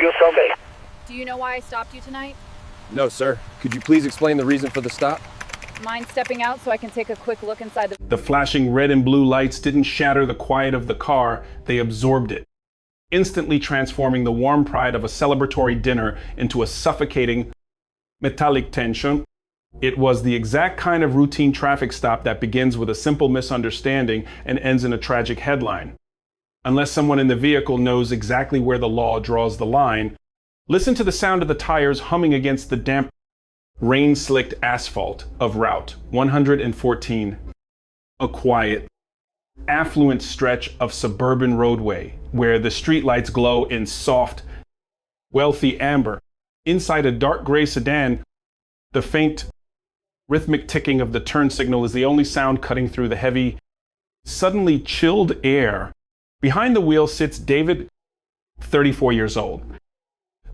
your survey. Do you know why I stopped you tonight? No, sir. Could you please explain the reason for the stop? Mind stepping out so I can take a quick look inside the... The flashing red and blue lights didn't shatter the quiet of the car, they absorbed it, instantly transforming the warm pride of a celebratory dinner into a suffocating metallic tension. It was the exact kind of routine traffic stop that begins with a simple misunderstanding and ends in a tragic headline. Unless someone in the vehicle knows exactly where the law draws the line, listen to the sound of the tires humming against the damp, rain-slicked asphalt of Route 114. A quiet, affluent stretch of suburban roadway where the streetlights glow in soft, wealthy amber. Inside a dark gray sedan, the faint, rhythmic ticking of the turn signal is the only sound cutting through the heavy, suddenly chilled air. Behind the wheel sits David, 34 years old,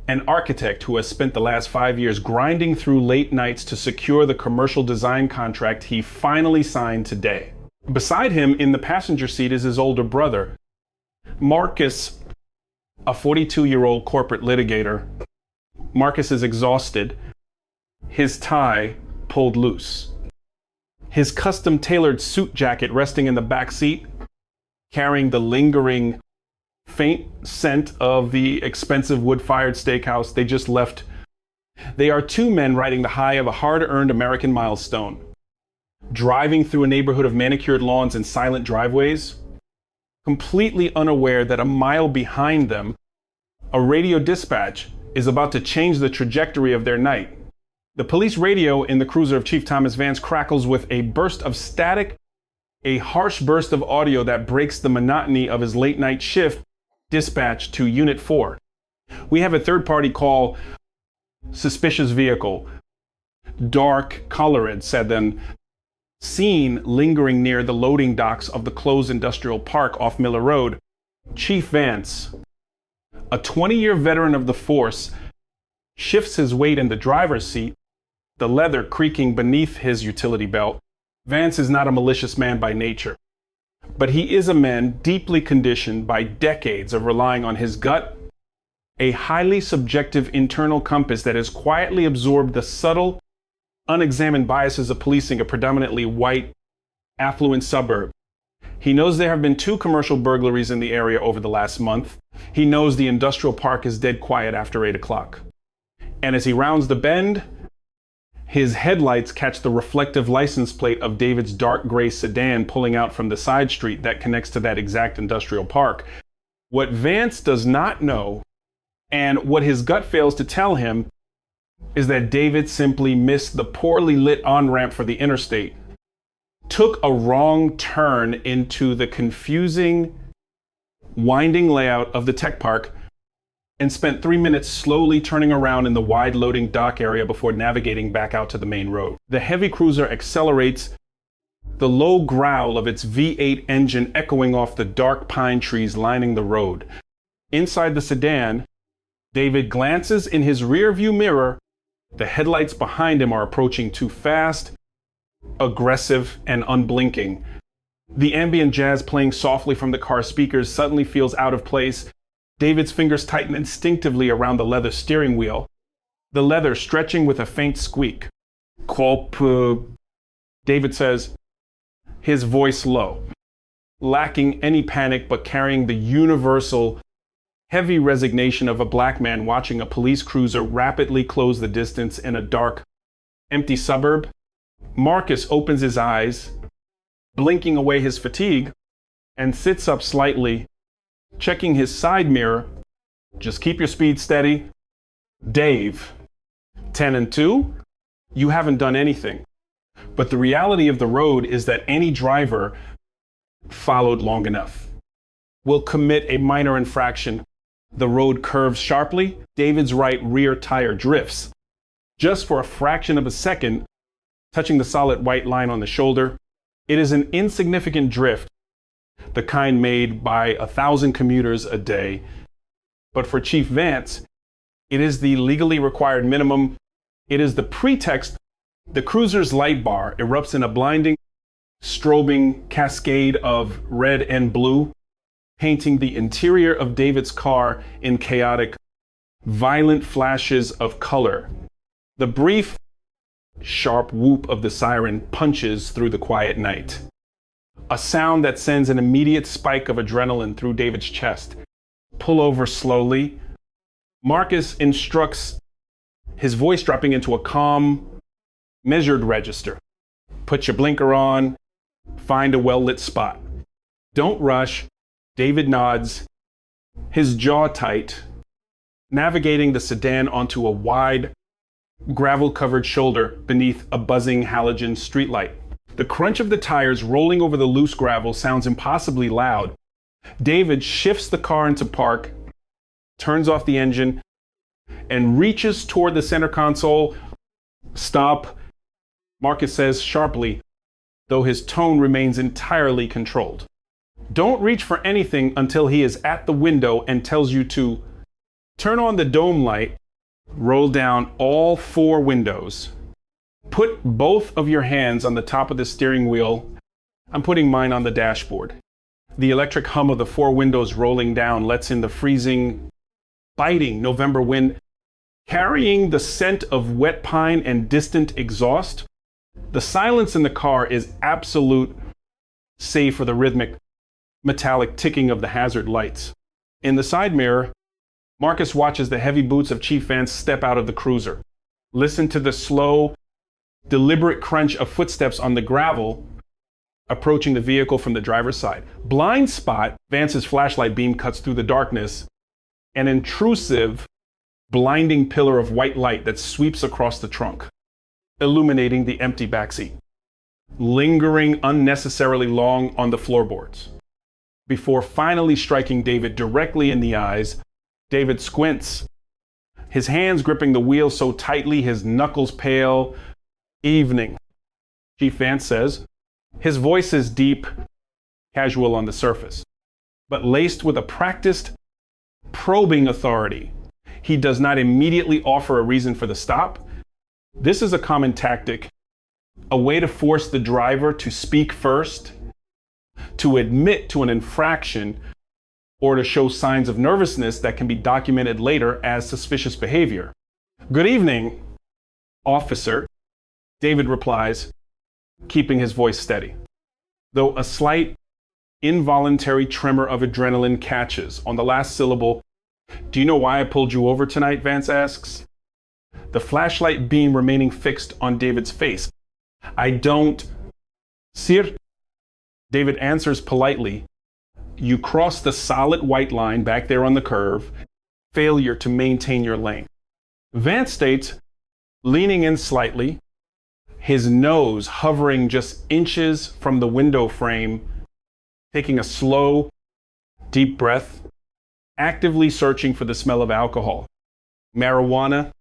an architect who has spent the last 5 years grinding through late nights to secure the commercial design contract he finally signed today. Beside him in the passenger seat is his older brother, Marcus, a 42-year-old corporate litigator. Marcus is exhausted, his tie pulled loose, his custom-tailored suit jacket resting in the back seat, carrying the lingering, faint scent of the expensive wood-fired steakhouse they just left. They are two men riding the high of a hard-earned American milestone, driving through a neighborhood of manicured lawns and silent driveways, completely unaware that a mile behind them, a radio dispatch is about to change the trajectory of their night. The police radio in the cruiser of Chief Thomas Vance crackles with a burst of static, a harsh burst of audio that breaks the monotony of his late night shift. Dispatch to Unit 4. We have a third-party call, suspicious vehicle, dark colored, said then, seen lingering near the loading docks of the closed industrial park off Miller Road. Chief Vance, a 20-year veteran of the force, shifts his weight in the driver's seat, the leather creaking beneath his utility belt. Vance is not a malicious man by nature, but he is a man deeply conditioned by decades of relying on his gut, a highly subjective internal compass that has quietly absorbed the subtle, unexamined biases of policing a predominantly white, affluent suburb. He knows there have been 2 commercial burglaries in the area over the last month. He knows the industrial park is dead quiet after 8 o'clock. And as he rounds the bend, his headlights catch the reflective license plate of David's dark gray sedan pulling out from the side street that connects to that exact industrial park. What Vance does not know, and what his gut fails to tell him, is that David simply missed the poorly lit on-ramp for the interstate, took a wrong turn into the confusing, winding layout of the tech park, and spent 3 minutes slowly turning around in the wide loading dock area before navigating back out to the main road. The heavy cruiser accelerates, the low growl of its V8 engine echoing off the dark pine trees lining the road. Inside the sedan, David glances in his rearview mirror. The headlights behind him are approaching too fast, aggressive, and unblinking. The ambient jazz playing softly from the car speakers suddenly feels out of place. David's fingers tighten instinctively around the leather steering wheel, the leather stretching with a faint squeak. Culp, David says, his voice low, lacking any panic but carrying the universal, heavy resignation of a black man watching a police cruiser rapidly close the distance in a dark, empty suburb. Marcus opens his eyes, blinking away his fatigue, and sits up slightly, checking his side mirror. Just keep your speed steady. Dave, 10 and 2, you haven't done anything. But the reality of the road is that any driver followed long enough will commit a minor infraction. The road curves sharply. David's right rear tire drifts, just for a fraction of a second, touching the solid white line on the shoulder. It is an insignificant drift, the kind made by 1,000 commuters a day. But for Chief Vance, it is the legally required minimum. It is the pretext. The cruiser's light bar erupts in a blinding, strobing cascade of red and blue, painting the interior of David's car in chaotic violent flashes of color. The brief, sharp whoop of the siren punches through the quiet night. A sound that sends an immediate spike of adrenaline through David's chest. Pull over slowly. Marcus instructs, his voice dropping into a calm, measured register. Put your blinker on. Find a well-lit spot. Don't rush. David nods, his jaw tight, navigating the sedan onto a wide, gravel-covered shoulder beneath a buzzing halogen streetlight. The crunch of the tires rolling over the loose gravel sounds impossibly loud. David shifts the car into park, turns off the engine, and reaches toward the center console. Stop, Marcus says sharply, though his tone remains entirely controlled. Don't reach for anything until he is at the window and tells you to turn on the dome light, roll down all 4 windows, put both of your hands on the top of the steering wheel. I'm putting mine on the dashboard. The electric hum of the 4 windows rolling down lets in the freezing, biting November wind, carrying the scent of wet pine and distant exhaust. The silence in the car is absolute, save for the rhythmic, metallic ticking of the hazard lights. In the side mirror, Marcus watches the heavy boots of Chief Vance step out of the cruiser. Listen to the slow, deliberate crunch of footsteps on the gravel approaching the vehicle from the driver's side. Blind spot, Vance's flashlight beam cuts through the darkness, an intrusive, blinding pillar of white light that sweeps across the trunk, illuminating the empty backseat, lingering unnecessarily long on the floorboards. Before finally striking David directly in the eyes, David squints, his hands gripping the wheel so tightly his knuckles pale. Evening, Chief Vance says. His voice is deep, casual on the surface, but laced with a practiced, probing authority. He does not immediately offer a reason for the stop. This is a common tactic, a way to force the driver to speak first, to admit to an infraction, or to show signs of nervousness that can be documented later as suspicious behavior. Good evening, officer, David replies, keeping his voice steady, though a slight, involuntary tremor of adrenaline catches on the last syllable. Do you know why I pulled you over tonight? Vance asks, the flashlight beam remaining fixed on David's face. I don't. Sir, David answers politely. You cross the solid white line back there on the curve, failure to maintain your lane. Vance states, leaning in slightly, his nose hovering just inches from the window frame, taking a slow, deep breath, actively searching for the smell of alcohol, marijuana,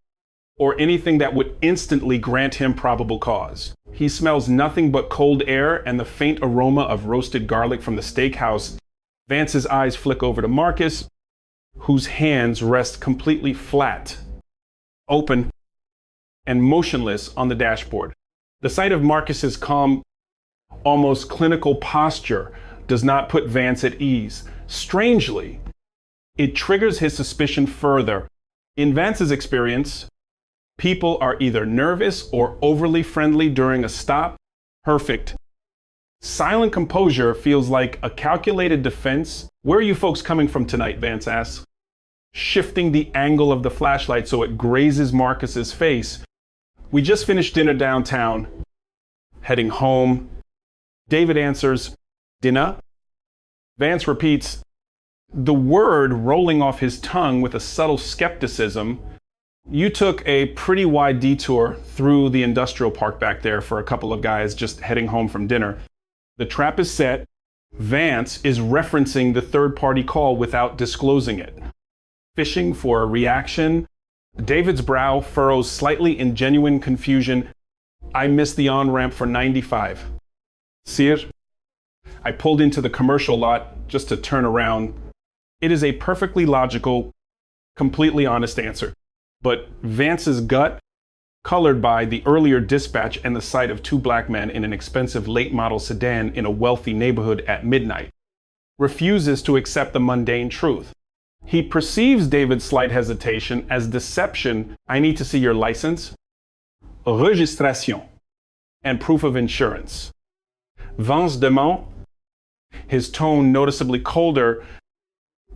or anything that would instantly grant him probable cause. He smells nothing but cold air and the faint aroma of roasted garlic from the steakhouse. Vance's eyes flick over to Marcus, whose hands rest completely flat, open, and motionless on the dashboard. The sight of Marcus's calm, almost clinical posture does not put Vance at ease. Strangely, it triggers his suspicion further. In Vance's experience, people are either nervous or overly friendly during a stop. Perfect. Silent composure feels like a calculated defense. Where are you folks coming from tonight? Vance asks, shifting the angle of the flashlight so it grazes Marcus's face. We just finished dinner downtown. Heading home. David answers, dinner? Vance repeats, the word rolling off his tongue with a subtle skepticism. You took a pretty wide detour through the industrial park back there for a couple of guys just heading home from dinner. The trap is set. Vance is referencing the third-party call without disclosing it. Fishing for a reaction. David's brow furrows slightly in genuine confusion. I missed the on-ramp for 95. Sir, I pulled into the commercial lot just to turn around. It is a perfectly logical, completely honest answer. But Vance's gut, colored by the earlier dispatch and the sight of 2 black men in an expensive late-model sedan in a wealthy neighborhood at midnight, refuses to accept the mundane truth. He perceives David's slight hesitation as deception. I need to see your license, registration, and proof of insurance. Vance demain, his tone noticeably colder,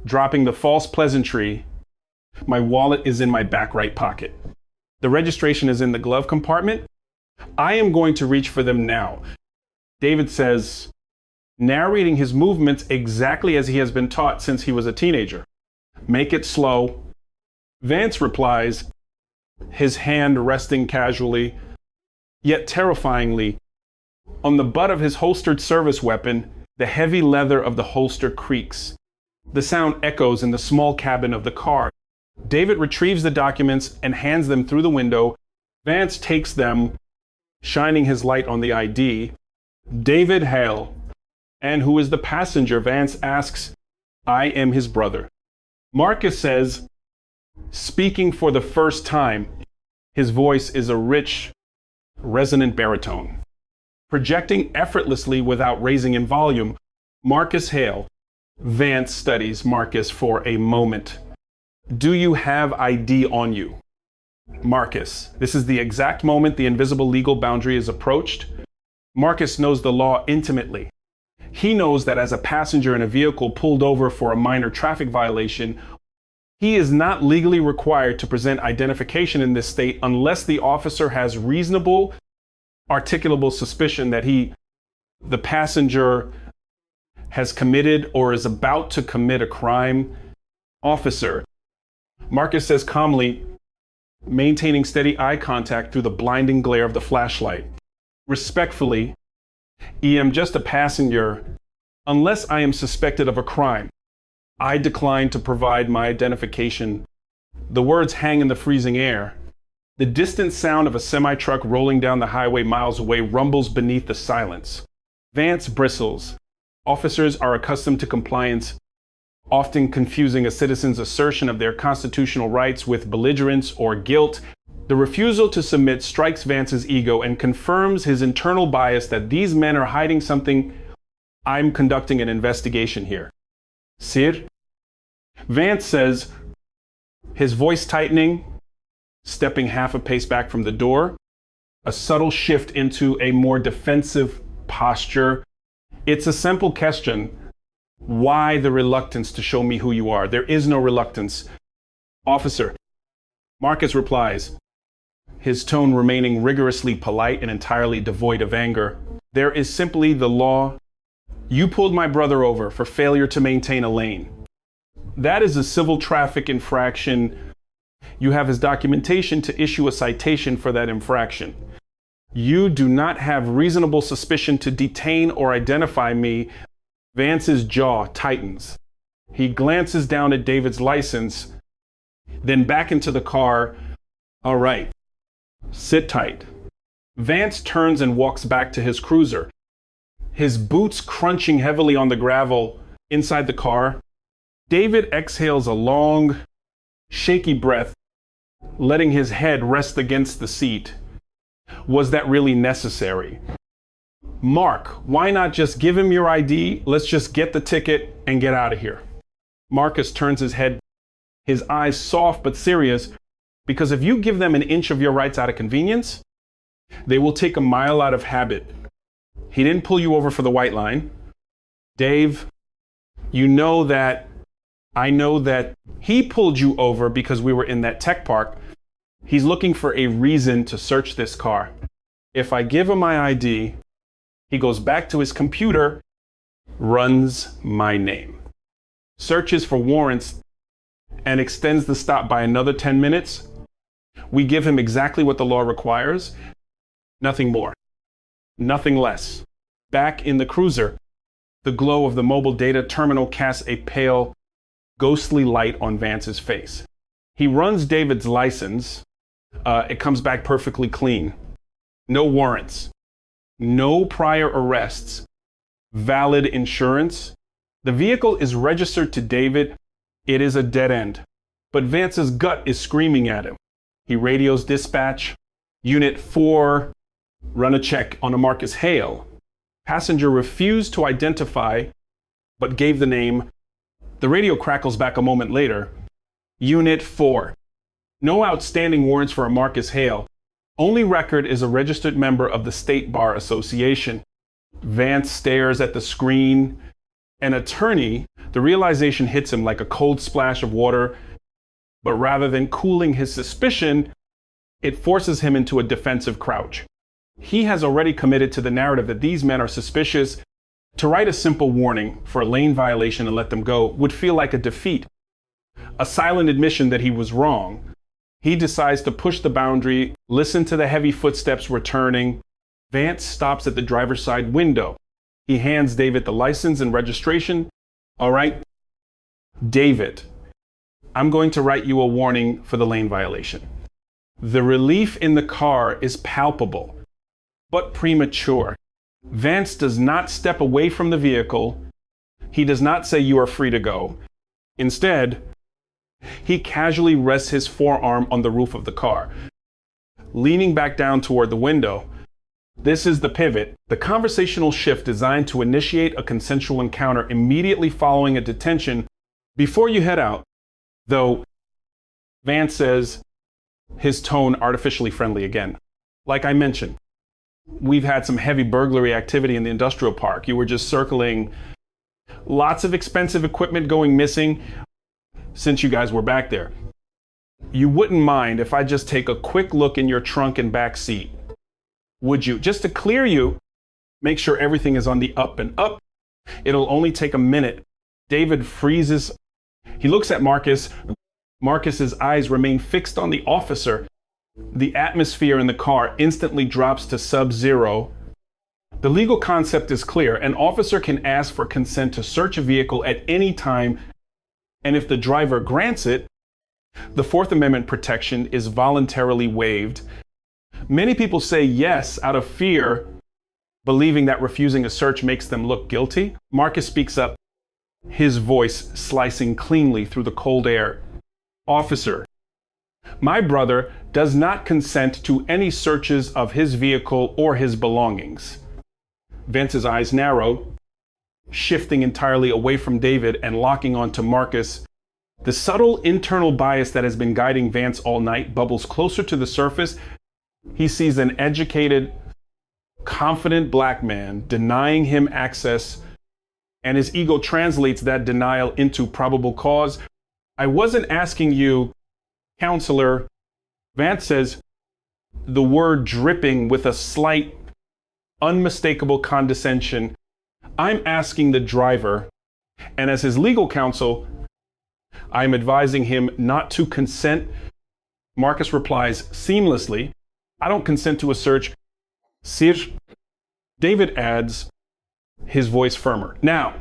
dropping the false pleasantry. My wallet is in my back right pocket. The registration is in the glove compartment. I am going to reach for them now. David says, narrating his movements exactly as he has been taught since he was a teenager. Make it slow. Vance replies, his hand resting casually, yet terrifyingly, on the butt of his holstered service weapon. The heavy leather of the holster creaks. The sound echoes in the small cabin of the car. David retrieves the documents and hands them through the window. Vance takes them, shining his light on the ID. David Hale. And who is the passenger? Vance asks. I am his brother. Marcus says, speaking for the first time, his voice is a rich, resonant baritone. Projecting effortlessly without raising in volume, Marcus Hale. Vance studies Marcus for a moment. Do you have ID on you? Marcus. This is the exact moment the invisible legal boundary is approached. Marcus knows the law intimately. He knows that as a passenger in a vehicle pulled over for a minor traffic violation, he is not legally required to present identification in this state unless the officer has reasonable, articulable suspicion that the passenger, has committed or is about to commit a crime. Officer. Marcus says calmly, maintaining steady eye contact through the blinding glare of the flashlight. Respectfully, I am just a passenger. Unless I am suspected of a crime, I decline to provide my identification. The words hang in the freezing air. The distant sound of a semi-truck rolling down the highway miles away rumbles beneath the silence. Vance bristles. Officers are accustomed to compliance, often confusing a citizen's assertion of their constitutional rights with belligerence or guilt. The refusal to submit strikes Vance's ego and confirms his internal bias that these men are hiding something. I'm conducting an investigation here. Sir? Vance says, his voice tightening, stepping half a pace back from the door, a subtle shift into a more defensive posture. It's a simple question. Why the reluctance to show me who you are? There is no reluctance. Officer. Marcus replies, his tone remaining rigorously polite and entirely devoid of anger. There is simply the law. You pulled my brother over for failure to maintain a lane. That is a civil traffic infraction. You have his documentation to issue a citation for that infraction. You do not have reasonable suspicion to detain or identify me. Vance's jaw tightens. He glances down at David's license, then back into the car. All right, sit tight. Vance turns and walks back to his cruiser, his boots crunching heavily on the gravel inside the car. David exhales a long, shaky breath, letting his head rest against the seat. Was that really necessary? Mark, why not just give him your ID? Let's just get the ticket and get out of here. Marcus turns his head, his eyes soft but serious, because if you give them an inch of your rights out of convenience, they will take a mile out of habit. He didn't pull you over for the white line. Dave, I know that he pulled you over because we were in that tech park. He's looking for a reason to search this car. If I give him my ID, he goes back to his computer, runs my name, searches for warrants, and extends the stop by another 10 minutes. We give him exactly what the law requires. Nothing more, nothing less. Back in the cruiser, the glow of the mobile data terminal casts a pale, ghostly light on Vance's face. He runs David's license. It comes back perfectly clean. No warrants, no prior arrests, valid insurance. The vehicle is registered to David. It is a dead end, but Vance's gut is screaming at him. He radios dispatch. Unit 4, run a check on a Marcus Hale. Passenger refused to identify, but gave the name The radio crackles back a moment later. Unit 4. No outstanding warrants for a Marcus Hale. Only record is a registered member of the State Bar Association. Vance stares at the screen. An attorney, the realization hits him like a cold splash of water, but rather than cooling his suspicion, it forces him into a defensive crouch. He has already committed to the narrative that these men are suspicious. To write a simple warning for a lane violation and let them go would feel like a defeat, a silent admission that he was wrong. He decides to push the boundary, listen to the heavy footsteps returning. Vance stops at the driver's side window. He hands David the license and registration. All right, David, I'm going to write you a warning for the lane violation. The relief in the car is palpable, but premature. Vance does not step away from the vehicle. He does not say you are free to go. Instead, he casually rests his forearm on the roof of the car, leaning back down toward the window. This is the pivot, the conversational shift designed to initiate a consensual encounter immediately following a detention before you head out. Though Vance says, his tone artificially friendly again. Like I mentioned, we've had some heavy burglary activity in the industrial park. You were just circling, lots of expensive equipment going missing since you guys were back there. You wouldn't mind if I just take a quick look in your trunk and back seat, would you? Just to clear you, make sure everything is on the up and up. It'll only take a minute. David freezes. He looks at Marcus. Marcus's eyes remain fixed on the officer. The atmosphere in the car instantly drops to sub-zero. The legal concept is clear. An officer can ask for consent to search a vehicle at any time, and if the driver grants it, the Fourth Amendment protection is voluntarily waived. Many people say yes out of fear, believing that refusing a search makes them look guilty. Marcus speaks up, his voice slicing cleanly through the cold air. Officer, my brother does not consent to any searches of his vehicle or his belongings. Vance's eyes narrow, shifting entirely away from David and locking onto Marcus. The subtle internal bias that has been guiding Vance all night bubbles closer to the surface. He sees an educated, confident black man denying him access, and his ego translates that denial into probable cause. I wasn't asking you, counselor. Vance says, the word dripping with a slight, unmistakable condescension. I'm asking the driver, and as his legal counsel, I'm advising him not to consent. Marcus replies seamlessly, I don't consent to a search. Sir. David adds, his voice firmer. Now,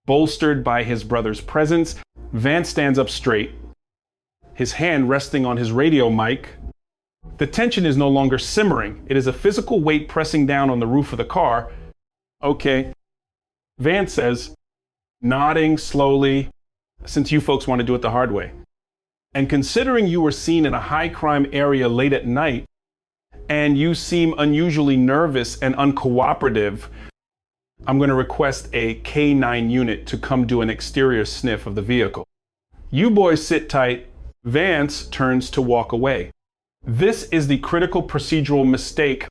bolstered by his brother's presence, Vance stands up straight, his hand resting on his radio mic. The tension is no longer simmering. It is a physical weight pressing down on the roof of the car. Okay, Vance says, nodding slowly, since you folks want to do it the hard way. And considering you were seen in a high crime area late at night, and you seem unusually nervous and uncooperative, I'm going to request a K9 unit to come do an exterior sniff of the vehicle. You boys sit tight. Vance turns to walk away. This is the critical procedural mistake.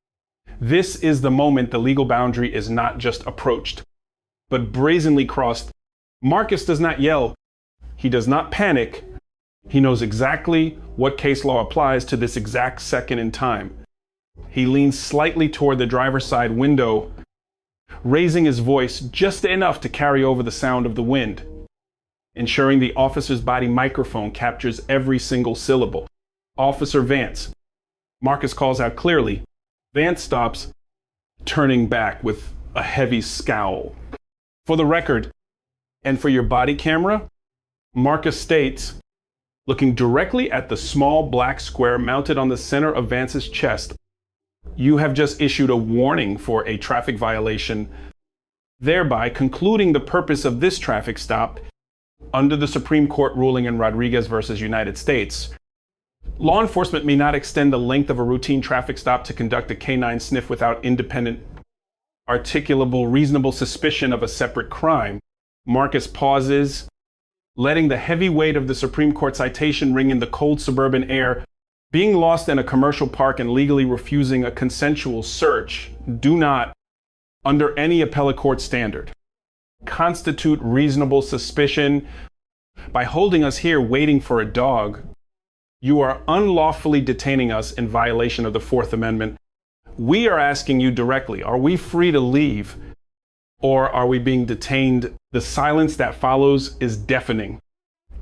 This is the moment the legal boundary is not just approached, but brazenly crossed. Marcus does not yell. He does not panic. He knows exactly what case law applies to this exact second in time. He leans slightly toward the driver's side window, raising his voice just enough to carry over the sound of the wind, ensuring the officer's body microphone captures every single syllable. Officer Vance. Marcus calls out clearly. Vance stops, turning back with a heavy scowl. For the record, and for your body camera, Marcus states, looking directly at the small black square mounted on the center of Vance's chest, you have just issued a warning for a traffic violation, thereby concluding the purpose of this traffic stop under the Supreme Court ruling in Rodriguez versus United States. Law enforcement may not extend the length of a routine traffic stop to conduct a K9 sniff without independent, articulable, reasonable suspicion of a separate crime. Marcus pauses, letting the heavy weight of the Supreme Court citation ring in the cold suburban air. Being lost in a commercial park and legally refusing a consensual search do not, under any appellate court standard, constitute reasonable suspicion. By holding us here waiting for a dog, you are unlawfully detaining us in violation of the Fourth Amendment. We are asking you directly, are we free to leave or are we being detained? The silence that follows is deafening.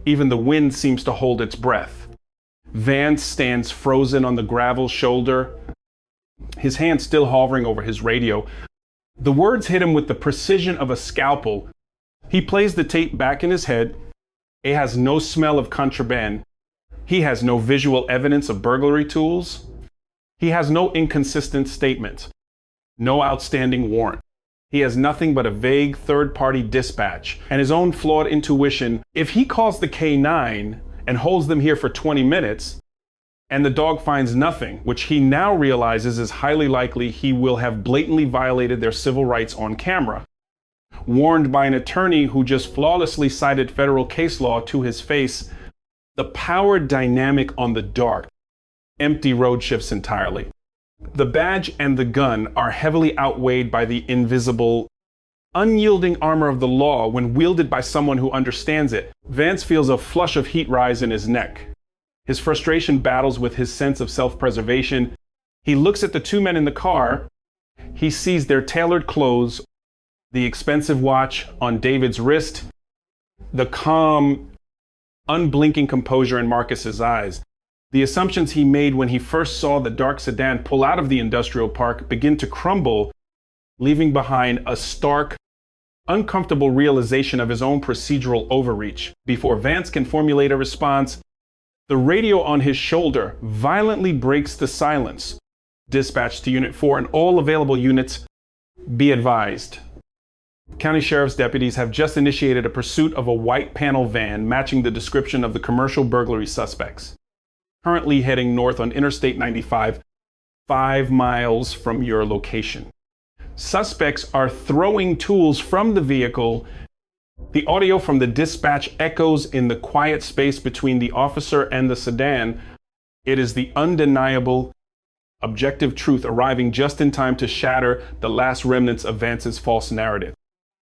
Even the wind seems to hold its breath. Vance stands frozen on the gravel shoulder, his hand still hovering over his radio. The words hit him with the precision of a scalpel. He plays the tape back in his head. It has no smell of contraband. He has no visual evidence of burglary tools. He has no inconsistent statement, no outstanding warrant. He has nothing but a vague third-party dispatch and his own flawed intuition. If he calls the K9 and holds them here for 20 minutes, and the dog finds nothing, which he now realizes is highly likely, he will have blatantly violated their civil rights on camera. Warned by an attorney who just flawlessly cited federal case law to his face, the power dynamic on the dark, empty road shifts entirely. The badge and the gun are heavily outweighed by the invisible, unyielding armor of the law when wielded by someone who understands it. Vance feels a flush of heat rise in his neck. His frustration battles with his sense of self-preservation. He looks at the two men in the car. He sees their tailored clothes, the expensive watch on David's wrist, the calm, unblinking composure in Marcus's eyes. The assumptions he made when he first saw the dark sedan pull out of the industrial park begin to crumble, leaving behind a stark, uncomfortable realization of his own procedural overreach. Before Vance can formulate a response, the radio on his shoulder violently breaks the silence. Dispatch to Unit 4 and all available units, be advised. County Sheriff's deputies have just initiated a pursuit of a white panel van matching the description of the commercial burglary suspects, currently heading north on Interstate 95, 5 miles from your location. Suspects are throwing tools from the vehicle. The audio from the dispatch echoes in the quiet space between the officer and the sedan. It is the undeniable, objective truth arriving just in time to shatter the last remnants of Vance's false narrative.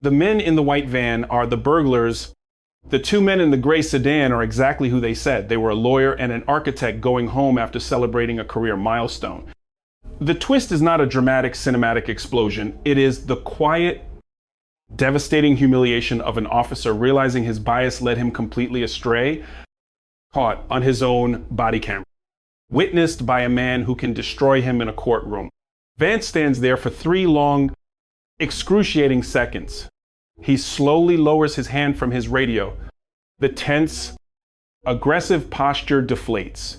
The men in the white van are the burglars. The two men in the gray sedan are exactly who they said. They were a lawyer and an architect going home after celebrating a career milestone. The twist is not a dramatic cinematic explosion. It is the quiet, devastating humiliation of an officer realizing his bias led him completely astray, caught on his own body camera, witnessed by a man who can destroy him in a courtroom. Vance stands there for 3 long, excruciating seconds. He slowly lowers his hand from his radio. The tense, aggressive posture deflates,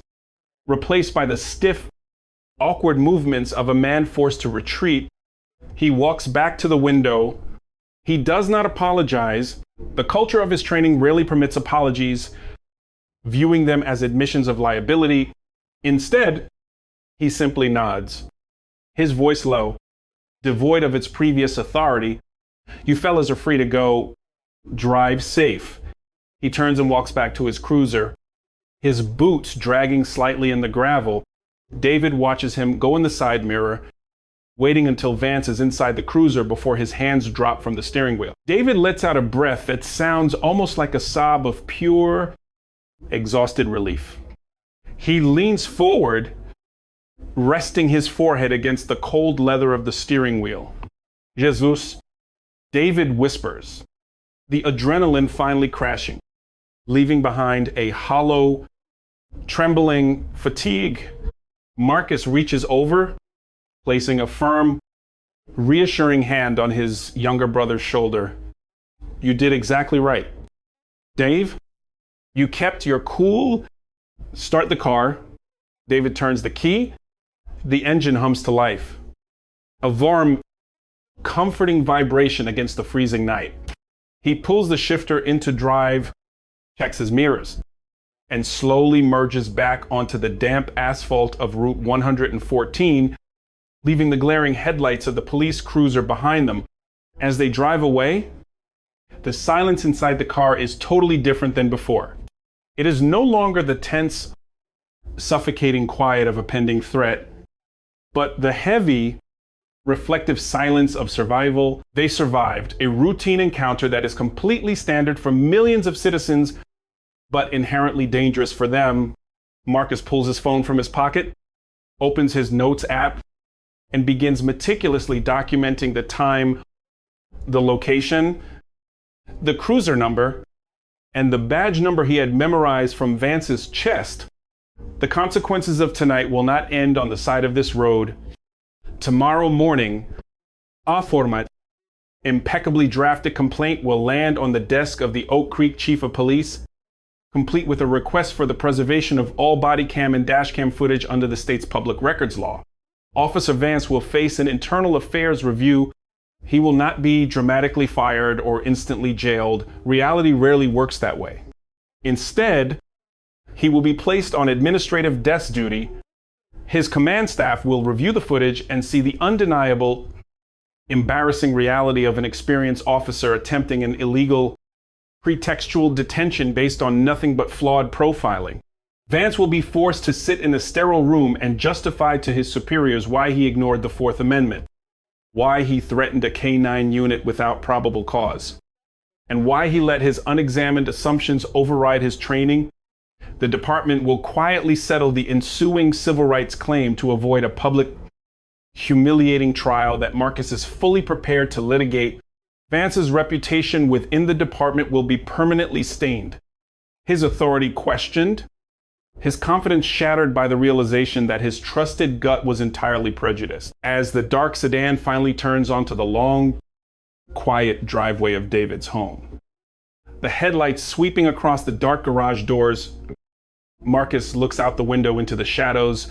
replaced by the stiff, awkward movements of a man forced to retreat. He walks back to the window. He does not apologize. The culture of his training rarely permits apologies, viewing them as admissions of liability. Instead, he simply nods, his voice low, devoid of its previous authority. You fellas are free to go. Drive safe. He turns and walks back to his cruiser, his boots dragging slightly in the gravel. David watches him go in the side mirror, waiting until Vance is inside the cruiser before his hands drop from the steering wheel. David lets out a breath that sounds almost like a sob of pure, exhausted relief. He leans forward, resting his forehead against the cold leather of the steering wheel. Jesus, David whispers, the adrenaline finally crashing, leaving behind a hollow, trembling fatigue. Marcus reaches over, placing a firm, reassuring hand on his younger brother's shoulder. You did exactly right. Dave, you kept your cool. Start the car. David turns the key. The engine hums to life. A warm, comforting vibration against the freezing night. He pulls the shifter into drive, checks his mirrors, and slowly merges back onto the damp asphalt of Route 114, leaving the glaring headlights of the police cruiser behind them. As they drive away, The silence inside the car is totally different than before. It is no longer the tense, suffocating quiet of a pending threat, but the heavy, reflective silence of survival. They survived a routine encounter that is completely standard for millions of citizens, but inherently dangerous for them. Marcus pulls his phone from his pocket, opens his notes app, and begins meticulously documenting the time, the location, the cruiser number, and the badge number he had memorized from Vance's chest. The consequences of tonight will not end on the side of this road. Tomorrow morning, a format, impeccably drafted complaint will land on the desk of the Oak Creek Chief of Police, complete with a request for the preservation of all body cam and dash cam footage under the state's public records law. Officer Vance will face an internal affairs review. He will not be dramatically fired or instantly jailed. Reality rarely works that way. Instead, he will be placed on administrative desk duty. His command staff will review the footage and see the undeniable, embarrassing reality of an experienced officer attempting an illegal, pretextual detention based on nothing but flawed profiling. Vance will be forced to sit in a sterile room and justify to his superiors why he ignored the Fourth Amendment, why he threatened a K-9 unit without probable cause, and why he let his unexamined assumptions override his training. The department will quietly settle the ensuing civil rights claim to avoid a public, humiliating trial that Marcus is fully prepared to litigate. Vance's reputation within the department will be permanently stained, his authority questioned, his confidence shattered by the realization that his trusted gut was entirely prejudiced. As the dark sedan finally turns onto the long, quiet driveway of David's home, the headlights sweeping across the dark garage doors, Marcus looks out the window into the shadows.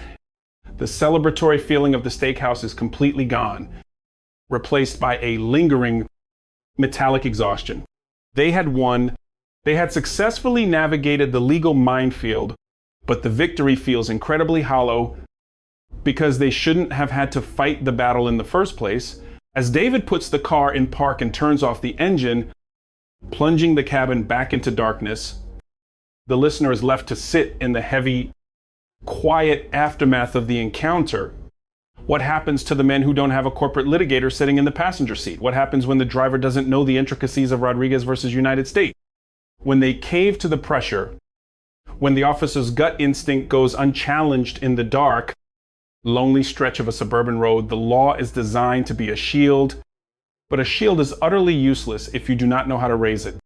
The celebratory feeling of the steakhouse is completely gone, replaced by a lingering metallic exhaustion. They had won. They had successfully navigated the legal minefield, but the victory feels incredibly hollow because they shouldn't have had to fight the battle in the first place. As David puts the car in park and turns off the engine, plunging the cabin back into darkness, the listener is left to sit in the heavy, quiet aftermath of the encounter. What happens to the men who don't have a corporate litigator sitting in the passenger seat? What happens when the driver doesn't know the intricacies of Rodriguez versus United States? When they cave to the pressure, when the officer's gut instinct goes unchallenged in the dark, lonely stretch of a suburban road, the law is designed to be a shield, but a shield is utterly useless if you do not know how to raise it.